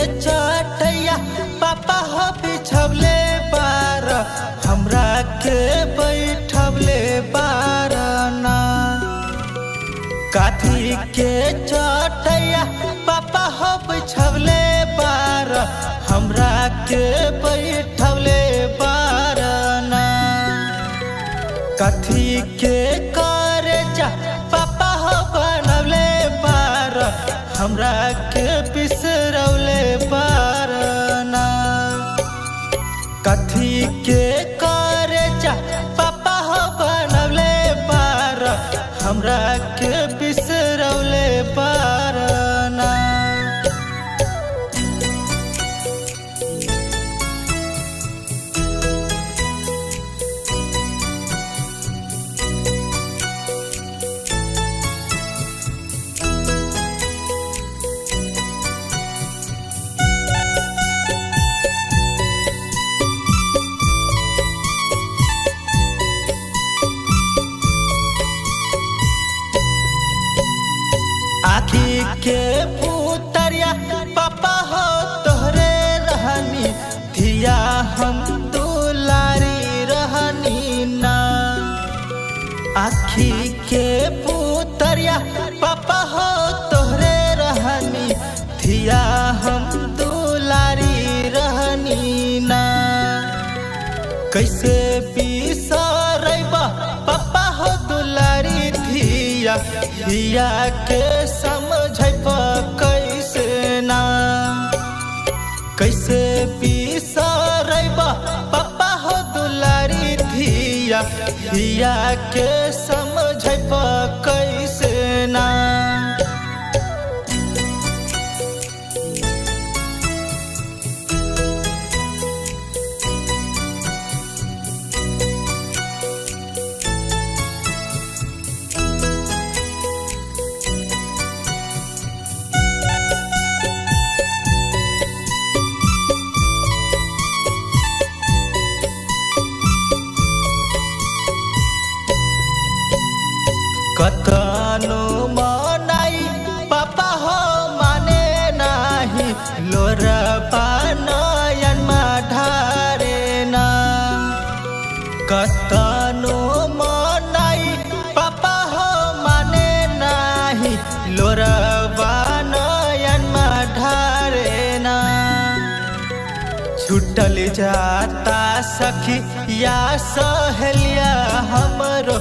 चटैया पापा हो बिछवले बार हमरा के बैठवले बार ना। काठी के चटैया पापा हो बिछवले बार हमरा के बैठवले बार ना। काठी के करजा पापा हो बनवले बार हमरा के बिसरवले बार ना। काठी के करजा पापा हो बनवले बार हमरा के बिसरवले बार ना। आखी के पुतरिया पापा हो तोहरे रहनी धिया हम दुलारी रहनी ना। आखी के पुतरिया पापा हो तोहरे रहनी धिया हम दुलारी रहनी ना। कैसे बिसरैबा पापा हो दुलारी धिया धिया के समझब कैसे ना। कैसे बिसरैबा पापा हो दुलारी धिया धिया के समझब कैसे ना। कतनो मनाई पापा हो माने नाही लोरबा नयन ढारे ना। कतनो मनाई पापा हो माने नाही लोरबा नयन ढारे ना। छूटल जाता सखी या सहेलिया हमरो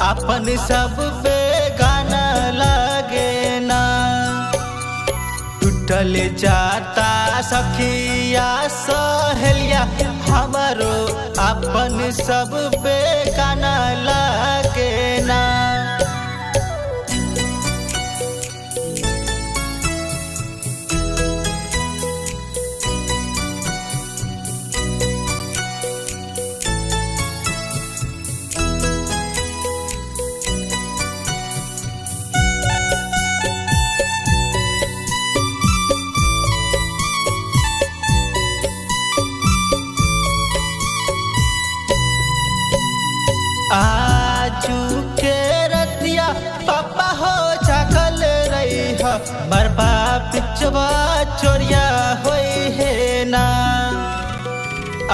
अपन सब बेगाना लागे ना। टूटल जाता सखिया सहेलिया हमारो अपन सब बेगाना लागे ना। आजू के रतिया पापा हो जागल रही हो मरबा पिछवा चोरिया होई है ना।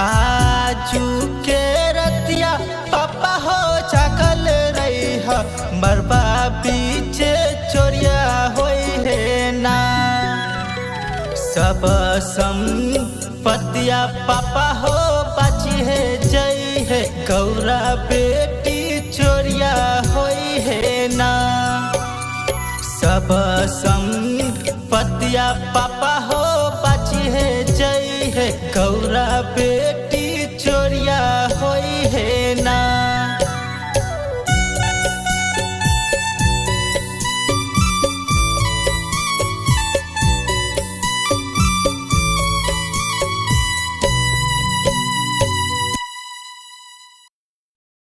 आजू के रतिया पापा हो जागल रही हो मरबा पीछे चोरिया होई है ना। सब संपत्तिया पापा हो बाची है जई है गौरा बेटी चोरिया होई है ना। सब संपत्तिया पापा हो बाची है जई है गौरा बेटी